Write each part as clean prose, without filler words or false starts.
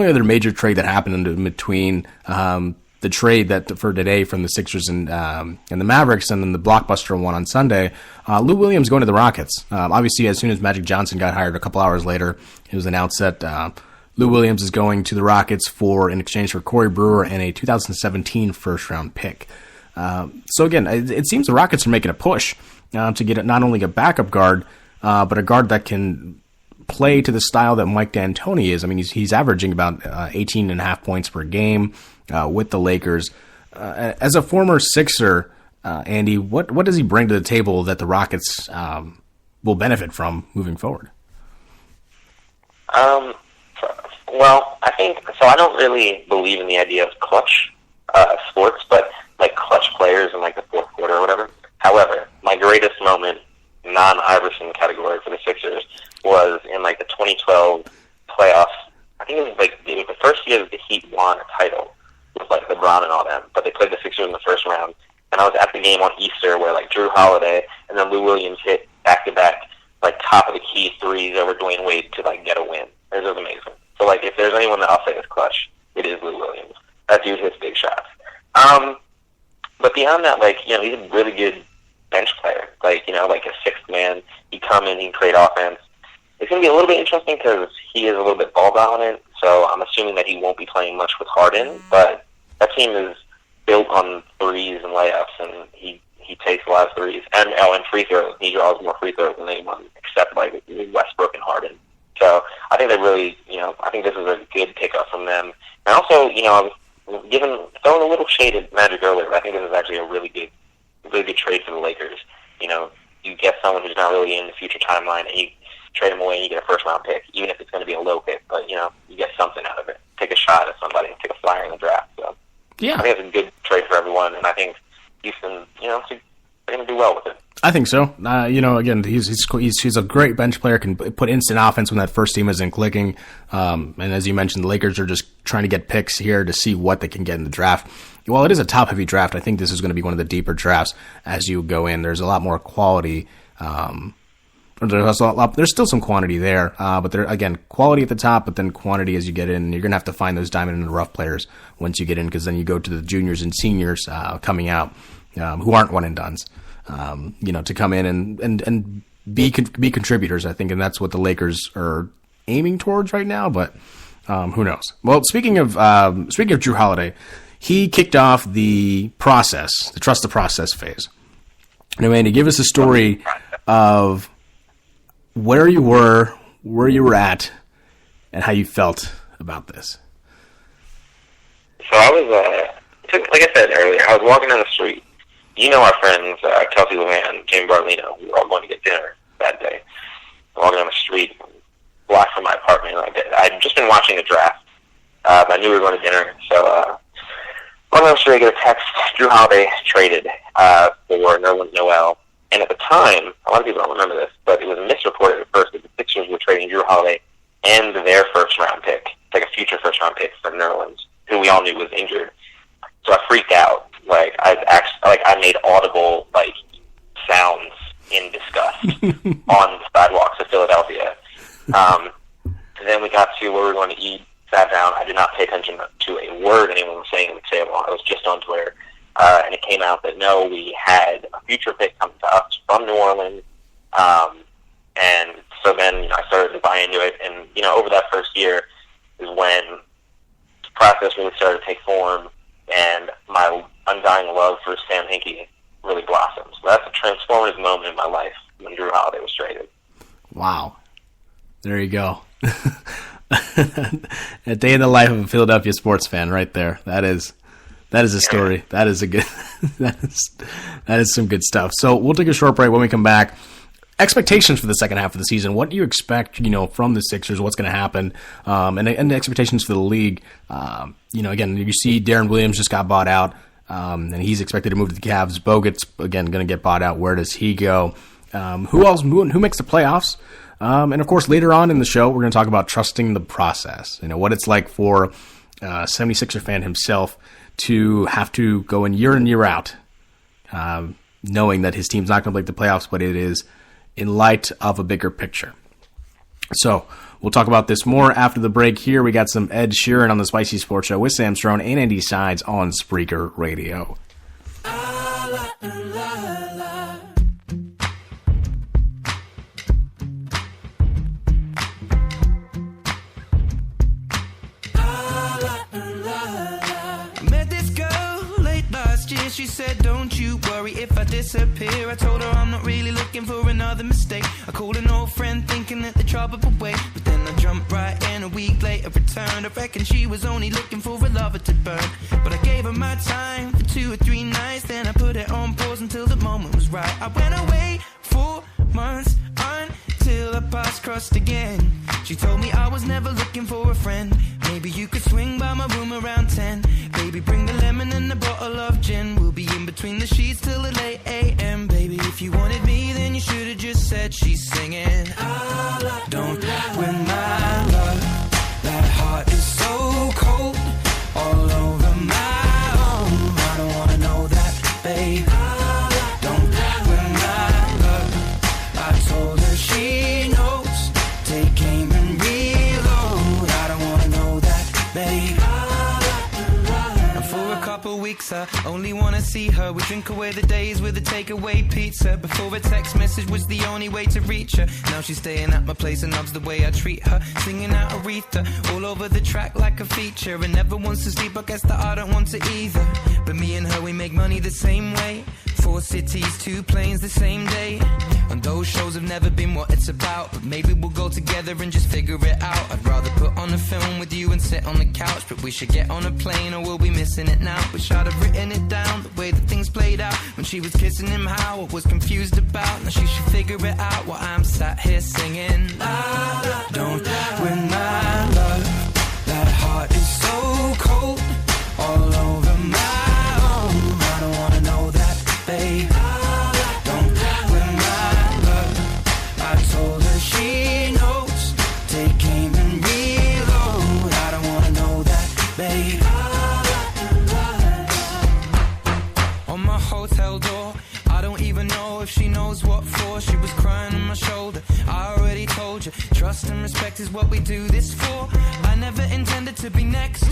only other major trade that happened in between the trade that for today from the Sixers and the Mavericks, and then the blockbuster one on Sunday, Lou Williams going to the Rockets. Obviously, as soon as Magic Johnson got hired a couple hours later, it was announced that Lou Williams is going to the Rockets in exchange for Corey Brewer and a 2017 first-round pick. So again, it seems the Rockets are making a push to get not only a backup guard, but a guard that can play to the style that Mike D'Antoni is. I mean, he's averaging about 18.5 points per game with the Lakers. As a former Sixer, Andy, what does he bring to the table that the Rockets will benefit from moving forward? Well, I think so. I don't really believe in the idea of clutch sports, but like clutch players in like the fourth quarter or whatever. However, my greatest moment, non-Iverson category for the Sixers, was in like the 2012 playoffs. I think it was the first year that the Heat won a title with like LeBron and all them, but they played the Sixers in the first round. And I was at the game on Easter where like Drew Holiday and then Lou Williams hit back-to-back like top of the key threes over Dwayne Wade to like get a win. It was amazing. So like if there's anyone that I'll say is clutch, it is Lou Williams. That dude hits big shots. But beyond that, like, you know, he's a really good bench player. Like, you know, like a sixth man. He come in, he can create offense. It's going to be a little bit interesting because he is a little bit ball dominant, so I'm assuming that he won't be playing much with Harden, but that team is built on threes and layups, and he takes a lot of threes. And free throws. He draws more free throws than anyone except like Westbrook and Harden. So I think they really, you know, I think this is a good pickup from them. And also, you know, throwing a little shade at Magic earlier, but I think this is actually a really good trade for the Lakers. You know, you get someone who's not really in the future timeline, and you trade him away and you get a first-round pick, even if it's going to be a low pick. But, you know, you get something out of it. Take a shot at somebody and take a flyer in the draft. So yeah, I think it's a good trade for everyone, and I think Houston, you know, they're going to do well with it. I think so. You know, again, he's a great bench player, can put instant offense when that first team isn't clicking. And as you mentioned, the Lakers are just trying to get picks here to see what they can get in the draft. While it is a top-heavy draft, I think this is going to be one of the deeper drafts as you go in. There's a lot more quality. There's still some quantity there, but there again, quality at the top, but then quantity as you get in. You're going to have to find those diamond in the rough players once you get in, because then you go to the juniors and seniors coming out who aren't one-and-dones. You know, to come in and be contributors, I think, and that's what the Lakers are aiming towards right now. But who knows? Well, speaking of Drew Holiday, he kicked off the process, the trust the process phase. Now, Andy, give us a story of where you were at, and how you felt about this. So I was, like I said earlier, I was walking down the street. You know our friends, Kelsey Levan, Jamie Barlino, we were all going to get dinner that day. Walking down the street, block from my apartment. I'd just been watching the draft. I knew we were going to dinner, so walking down the street, I get a text. Drew Holiday traded for Nerlens Noel. And at the time, a lot of people don't remember this, but it was misreported at first that the Sixers were trading Drew Holiday and their first-round pick, like a future first-round pick for Nerlens, who we all knew was injured. So I freaked out. Like I made audible like sounds in disgust on the sidewalks of Philadelphia. And then we got to where we were going to eat, sat down. I did not pay attention to a word anyone was saying at the table. I was just on Twitter. And it came out that no, we had a future pick coming to us from New Orleans. And so then, you know, I started to buy into it. And, you know, over that first year is when the process really started to take form, and my undying love for Sam Hinkie really blossomed. So that's a transformative moment in my life when Drew Holiday was traded. Wow. There you go. A day in the life of a Philadelphia sports fan right there. That is a story. That is a good that is some good stuff. So we'll take a short break. When we come back, expectations for the second half of the season. What do you expect, you know, from the Sixers? What's going to happen? And the expectations for the league. You know, again, you see Darren Williams just got bought out, and he's expected to move to the Cavs. Bogut's, again, going to get bought out. Where does he go? Who else? Who makes the playoffs? And, of course, later on in the show, we're going to talk about trusting the process. You know, what it's like for a 76er fan himself to have to go in year out, knowing that his team's not going to make the playoffs, but it is in light of a bigger picture. So We'll talk about this more after the break. Here we got some Ed Sheeran on the Spicy Sports Show with Sam Strone and Andy Sides on Spreaker Radio. She said, don't you worry if I disappear. I told her I'm not really looking for another mistake. I called an old friend thinking that the trouble would wait, but then I jumped right in. A week later returned. I reckon she was only looking for a lover to burn, but I gave her my time for 2 or 3 nights. Then I put it on pause until the moment was right. I went away 4 months until our paths crossed again. She told me I was never looking for a friend. Maybe you could swing by my room around 10. Baby, bring the lemon and a bottle of gin. We'll be in between the sheets till the late a.m. Baby, if you wanted me, then you should have just said she's singing. Don't win my love. That heart is so cold, all over my own. I don't wanna know that, babe. Don't win my love. I told her she knows. Take aim and reload. I don't wanna know that, babe. For a couple weeks I only wanna see her. We drink away the days with a takeaway pizza. Before a text message was the only way to reach her. Now she's staying at my place and loves the way I treat her. Singing out Aretha all over the track like a feature. And never wants to sleep, I guess that I don't want to either. But me and her, we make money the same way. 4 cities, 2 planes the same day. And those shows have never been what it's about, but maybe we'll go together and just figure it out. I'd rather put on a film with you and sit on the couch, but we should get on a plane or we'll be missing it now. Wish I'd have written it down, the way that things played out. When she was kissing him, how I was confused about. Now she should figure it out while I'm sat here singing. Don't win my love. That heart is so cold, all over my own. I don't wanna know that, babe. Don't win my love. I told her she knows. Take aim and reload. I don't wanna know that, babe. On my hotel door, I don't even know if she knows what for. She was crying on my shoulder. I already told you, trust and respect is what we do this for. I never intended to be next,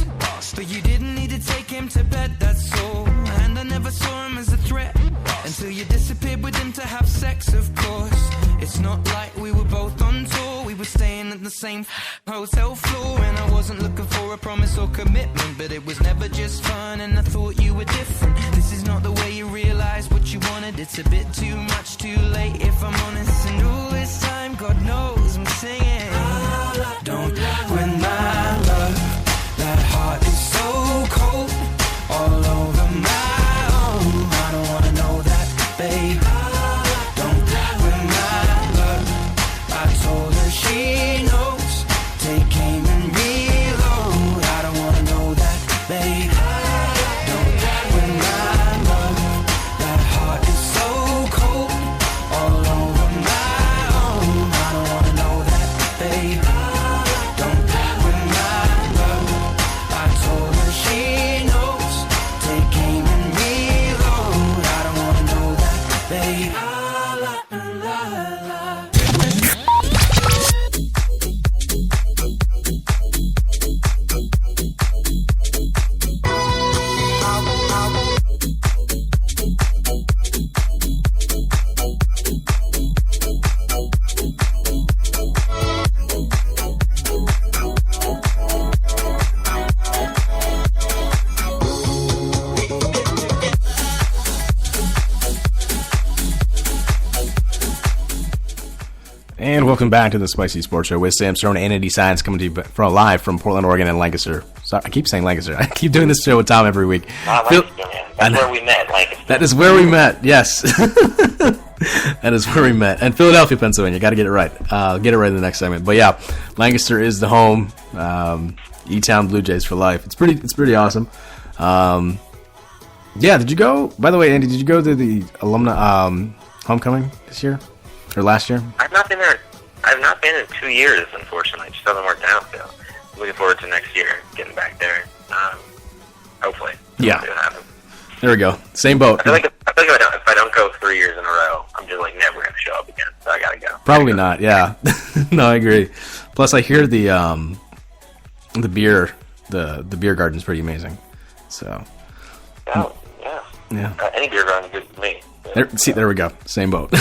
but you didn't need to take him to bed, that's all. And I never saw him as a threat until you disappeared with him to have sex, of course. It's not like we were both on tour. We were staying at the same hotel floor. And I wasn't looking for a promise or commitment, but it was never just fun and I thought you were different. This is not the way you realize what you wanted. It's a bit too much too late if I'm honest. And all this time, God knows I'm singing. Don't win my love. That heart is so cold, all over my own. I don't wanna know that, babe. Don't win my love. I told her she knows. Take aim and reload. I don't wanna know that, babe. Don't win my love. That heart is so cold, all over my own. I don't wanna know that, babe. Don't win my love. I told her she knows. Take aim and reload. I don't wanna know that, babe. And welcome back to the Spicy Sports Show with Sam Strone and Andy Sides, coming to you live from Portland, Oregon, and Lancaster. Sorry, I keep saying Lancaster. I keep doing this show with Tom every week. Lancaster, man. That's where we met, Lancaster. That is where we met, yes. That is where we met. And Philadelphia, Pennsylvania. Got to get it right. Get it right in the next segment. But yeah, Lancaster is the home. E-Town Blue Jays for life. It's pretty awesome. Yeah, did you go? By the way, Andy, did you go to the alumni homecoming this year or last year? I've not been there. I've not been in 2 years, unfortunately. It just hasn't worked out. So looking forward to next year, getting back there. Hopefully. Yeah. It'll happen. There we go. Same boat. I feel like if I don't go 3 years in a row, I'm just like never going to show up again. So I got to go. Probably not. Yeah. No, I agree. Plus, I hear the beer garden's pretty amazing. So, Oh, yeah. Any beer garden good to me. There we go. Same boat.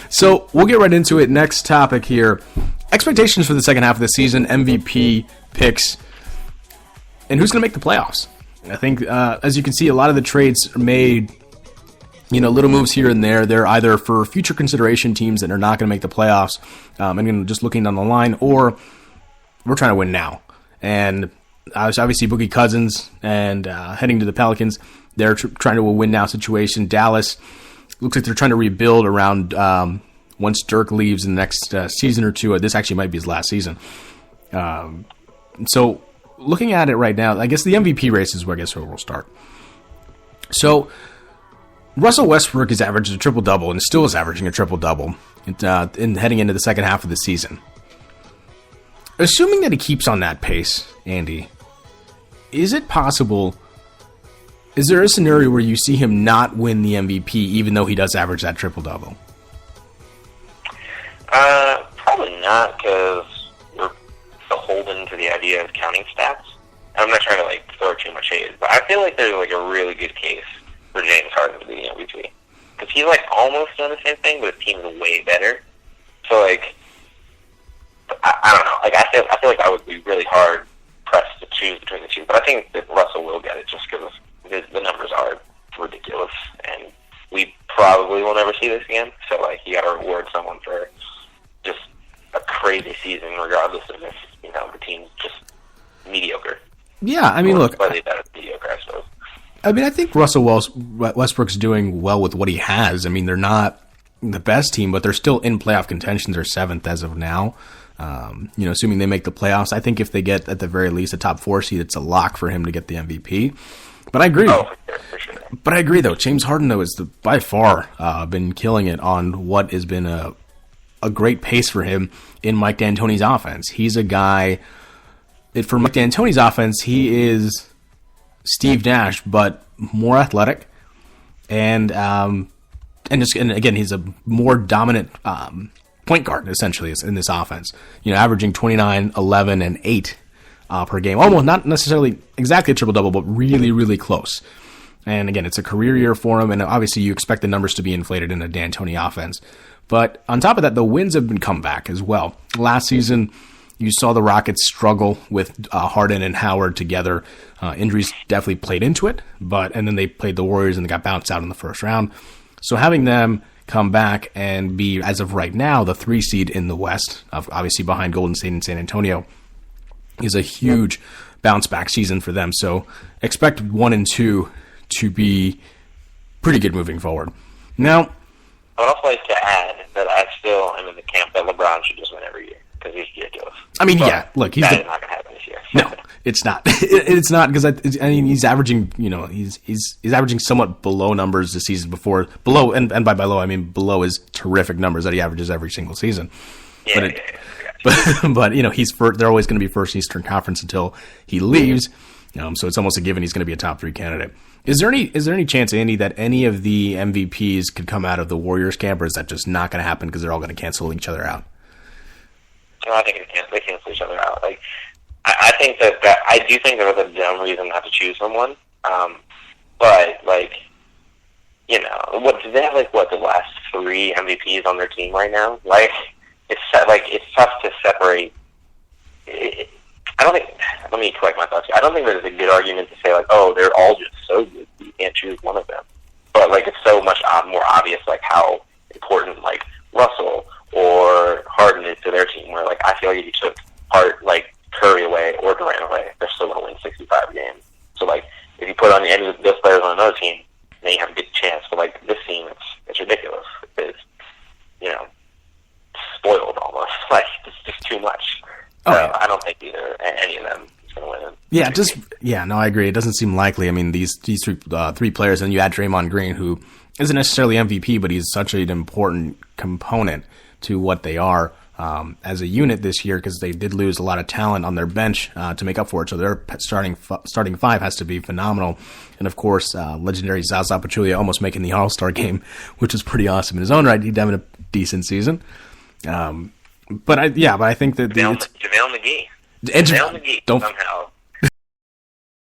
So we'll get right into it. Next topic here. Expectations for the second half of the season, MVP picks, and who's going to make the playoffs. I think, as you can see, a lot of the trades are made, little moves here and there. They're either for future consideration teams that are not going to make the playoffs, and just looking down the line, or we're trying to win now. And obviously Boogie Cousins and heading to the Pelicans, they're trying to win now situation. Dallas looks like they're trying to rebuild around once Dirk leaves in the next season or two. This actually might be his last season. So looking at it right now, I guess the MVP race is where we'll start. So Russell Westbrook has averaged a triple-double and still is averaging a triple-double in heading into the second half of the season. Assuming that he keeps on that pace, Andy, is it possible... Is there a scenario where you see him not win the MVP even though he does average that triple-double? Probably not, because we're beholden to the idea of counting stats. I'm not trying to throw too much shade, but I feel like there's a really good case for James Harden to be the MVP, because he's almost done the same thing, but his team's way better. So I don't know. I feel like I would be really hard pressed to choose between the two, but I think that Russell will get it just because the numbers are ridiculous, and we probably will never see this again. So, you got to reward someone for just a crazy season, regardless of if the team's just mediocre. Yeah, I mean, look, slightly better than mediocre, I suppose. I mean, I think Russell Westbrook's doing well with what he has. I mean, they're not the best team, but they're still in playoff contention. They're 7th as of now. Assuming they make the playoffs, I think if they get at the very least a top 4 seed, it's a lock for him to get the MVP. But I agree. For sure. But I agree, though. James Harden, though, has by far been killing it on what has been a great pace for him in Mike D'Antoni's offense. He's a guy... For Mike D'Antoni's offense, he is Steve Nash, but more athletic. And again, he's a more dominant point guard, essentially, in this offense. Averaging 29, 11, and 8 per game. Almost not necessarily exactly a triple-double, but really, really close. And again, it's a career year for him, and obviously you expect the numbers to be inflated in a D'Antoni offense. But on top of that, the wins have been come back as well. Last season, you saw the Rockets struggle with Harden and Howard together. Injuries definitely played into it, and then they played the Warriors and they got bounced out in the first round. So having them come back and be, as of right now, the 3 seed in the West, obviously behind Golden State and San Antonio, is a huge bounce-back season for them. So expect 1 and 2 to be pretty good moving forward. Now, I would also like to add that I still am in the camp that LeBron should just win every year, because he's ridiculous. I mean, yeah, look, that is not going to happen this year. No, it's not. It's not, because he's averaging, he's averaging somewhat below numbers the season before. Below, and by below, I mean below his terrific numbers that he averages every single season. Yeah, but they're always going to be first Eastern Conference until he leaves. So it's almost a given he's going to be a top 3 candidate. Is there any chance, Andy, that any of the MVPs could come out of the Warriors camp, or is that just not going to happen because they're all going to cancel each other out? No, I think they cancel each other out. I think that I do think there was a dumb reason not to choose someone. But what do they have? The last 3 MVPs on their team right now? It's tough to separate. I don't think. Let me collect my thoughts here. I don't think there's a good argument to say they're all just so good you can't choose one of them. But it's so much more obvious how important Russell or Harden is to their team. Where I feel like if you took Curry away or Durant away, they're still going to win 65 games. So if you put on any of those players on another team, then you have a good chance. But this team, it's ridiculous. It's spoiled almost. It's just too much. Oh, yeah. I don't think either any of them is going to win. I agree. It doesn't seem likely. I mean, these 3 players, and you add Draymond Green, who isn't necessarily MVP, but he's such an important component to what they are as a unit this year, because they did lose a lot of talent on their bench to make up for it. So their starting 5 has to be phenomenal. And of course, legendary Zaza Pachulia almost making the All-Star game, which is pretty awesome in his own right. He's having a decent season. But I think that JaVale McGee. and JaVale McGee don't somehow